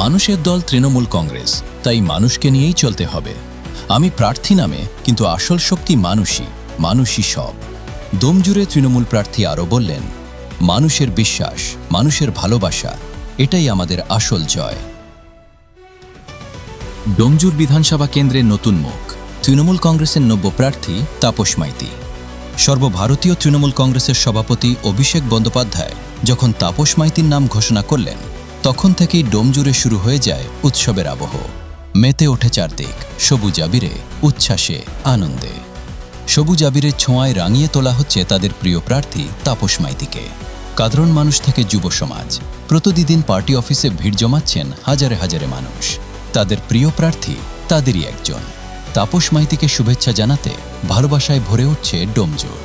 মানুষের দল তৃণমূল কংগ্রেস, তাই মানুষকে নিয়েই চলতে হবে। আমি প্রার্থী নামে, কিন্তু আসল শক্তি মানুষই সব। দমজুরে তৃণমূল প্রার্থী আরও বললেন, মানুষের বিশ্বাস, মানুষের ভালোবাসা, এটাই আমাদের আসল জয়। ডোমজুর বিধানসভা কেন্দ্রের নতুন মুখ, তৃণমূল কংগ্রেসের নব্য প্রার্থী তাপস মাইতি। সর্বভারতীয় তৃণমূল কংগ্রেসের সভাপতি অভিষেক বন্দ্যোপাধ্যায় যখন তাপস মাইতির নাম ঘোষণা করলেন, তখন থেকেই ডোমজুরে শুরু হয়ে যায় উৎসবের আবহ। মেতে ওঠে চারদিক সবুজ আবিরে, উচ্ছ্বাসে, আনন্দে। সবুজ আবিরের ছোঁয়ায় রাঙিয়ে তোলা হচ্ছে তাদের প্রিয় প্রার্থী তাপস মাইতিকে। সাধারণ মানুষ থেকে যুব সমাজ প্রতিদিন পার্টি অফিসে ভিড় জমাচ্ছেন হাজারে হাজারে মানুষ। তাদের প্রিয় প্রার্থী তাদেরই একজন। তাপস মাইতিকে শুভেচ্ছা জানাতে ভালোবাসায় ভরে উঠছে ডোমজুর।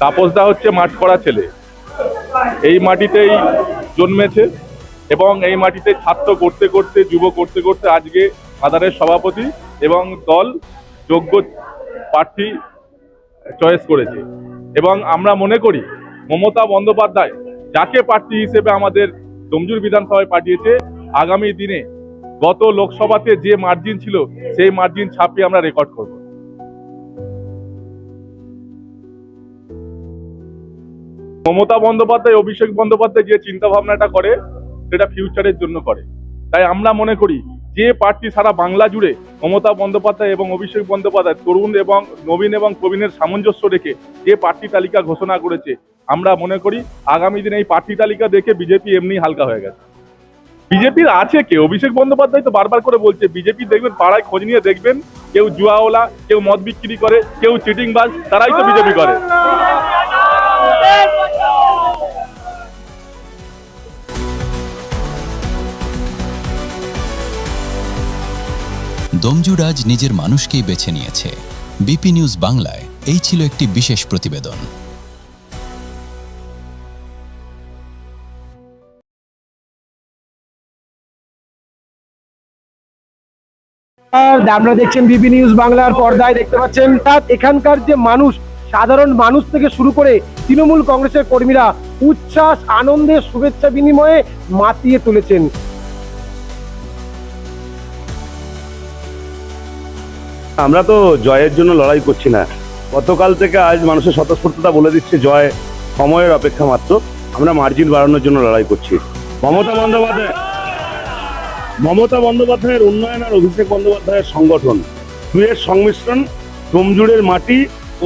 তাপসদা হচ্ছে মাঠ করা ছেলে, এই মাটিতেই জন্মেছে এবং এই মাটিতে ছাত্র করতে করতে, যুব করতে করতে আজকে আধারের সভাপতি এবং দল যোগ্য প্রার্থী চয়েস করেছে। এবং আমরা মনে করি মমতা বন্দ্যোপাধ্যায় যাকে প্রার্থী হিসেবে আমাদের ডোমজুর বিধানসভায় পাঠিয়েছে, আগামী দিনে গত লোকসভাতে যে মার্জিন ছিল সেই মার্জিন ছাপিয়ে আমরা রেকর্ড করব। মমতা বন্দ্যোপাধ্যায়, অভিষেক বন্দ্যোপাধ্যায় যে চিন্তা ভাবনাটা করে সেটা ফিউচারের জন্য করে। তাই আমরা মনে করি যে পার্টি সারা বাংলা জুড়ে মমতা বন্দ্যোপাধ্যায় এবং অভিষেক বন্দ্যোপাধ্যায়, তরুণ এবং নবীন এবং প্রবীণের সামঞ্জস্য রেখে যে প্রার্থী তালিকা ঘোষণা করেছে, আমরা মনে করি আগামী দিনে এই প্রার্থী তালিকা দেখে বিজেপি এমনি হালকা হয়ে গেছে। বিজেপির আছে কে? অভিষেক বন্দ্যোপাধ্যায় তো বারবার করে বলছে, বিজেপি দেখবেন পাড়ায় খোঁজ নিয়ে দেখবেন, কেউ জুয়াওয়ালা, কেউ মদ বিক্রি করে, কেউ চিটিংবাজ, তারাই তো বিজেপি করে। ডোমজুর আজ নিজের মানুষকেই বেছে নিয়েছে। বিপি নিউজ বাংলায় এই ছিল একটি বিশেষ প্রতিবেদন। আপনারা দেখছেন বিপি নিউজ বাংলার পর্দায়, দেখতে পাচ্ছেন এখানকার যে মানুষ, সাধারণ মানুষ থেকে শুরু করে তৃণমূল কংগ্রেসের কর্মীরা উচ্ছ্বাস, আনন্দে, শুভেচ্ছা বিনিময়ে মাতিয়ে তুলেছেন। আমরা তো জয়ের জন্য লড়াই করছি না। গতকাল থেকে আজ মানুষের স্বতঃস্ফূর্ততা বলে দিচ্ছে জয় সময়ের অপেক্ষা মাত্র। আমরা মার্জিন বাড়ানোর জন্য লড়াই করছি। মমতা বন্দ্যোপাধ্যায়ের উন্নয়ন আর অভিষেক বন্দ্যোপাধ্যায়ের সংগঠন, দুয়ের সংমিশ্রণ। ডোমজুরের মাটি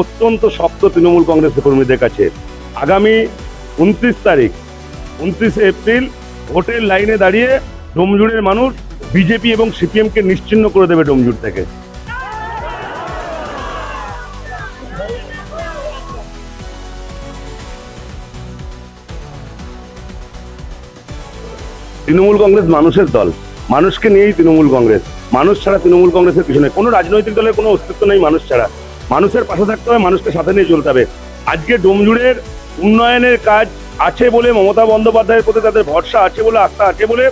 অত্যন্ত শক্ত তৃণমূল কংগ্রেস কর্মীদের কাছে। আগামী 29 এপ্রিল ভোটের লাইনে দাঁড়িয়ে ডোমজুরের মানুষ বিজেপি এবং সিপিএমকে নিশ্চিহ্ন করে দেবে ডোমজুর থেকে। তৃণমূল কংগ্রেস মানুষের দল, মানুষকে নিয়েই তৃণমূল কংগ্রেস। মানুষ ছাড়া তৃণমূল কংগ্রেসের পিছনে কোনো রাজনৈতিক দলের কোনো অস্তিত্ব নেই। মানুষ ছাড়া, মানুষের পাশে থাকতে হবে, মানুষকে সাথে নিয়ে চলতে হবে। আজকে ডোমজুরের উন্নয়নের কাজ আছে বলে, মমতা বন্দ্যোপাধ্যায়ের প্রতি তাদের ভরসা আছে বলে, আস্থা আছে বলে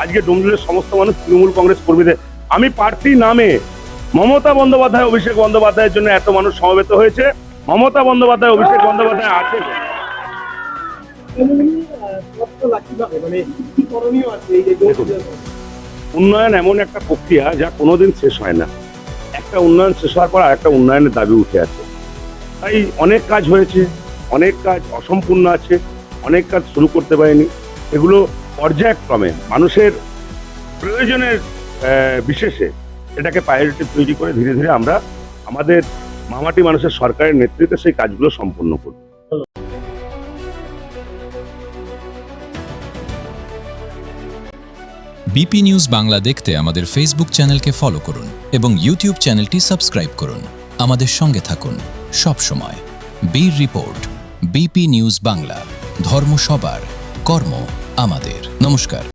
আজকে ডোমজুরের সমস্ত মানুষ তৃণমূল কংগ্রেস কর্মীদের। আমি প্রার্থী নামে মমতা বন্দ্যোপাধ্যায়, অভিষেক বন্দ্যোপাধ্যায়ের জন্য এত মানুষ সমবেত হয়েছে। মমতা বন্দ্যোপাধ্যায়, অভিষেক বন্দ্যোপাধ্যায় আছে। উন্নয়ন এমন একটা প্রক্রিয়া যা কোনোদিন শেষ হয় না। একটা উন্নয়ন শেষ হওয়ার পর আরেকটা উন্নয়নের দাবি উঠে আসে। তাই অনেক কাজ হয়েছে, অনেক কাজ অসম্পূর্ণ আছে, অনেক কাজ শুরু করতে পারেনি। এগুলো পর্যায়ক্রমে মানুষের প্রয়োজনের বিশেষে এটাকে প্রায়োরিটি তৈরি করে ধীরে ধীরে আমরা আমাদের মামাটি মানুষের সরকারের নেতৃত্বে সেই কাজগুলো সম্পূর্ণ করব। বিপি নিউজ বাংলা দেখতে আমাদের ফেসবুক চ্যানেলকে ফলো করুন এবং ইউটিউব চ্যানেলটি সাবস্ক্রাইব করুন। আমাদের সঙ্গে থাকুন সব সময়। বীর রিপোর্ট, বিপি নিউজ বাংলা। ধর্ম সবার, কর্ম আমাদের। নমস্কার।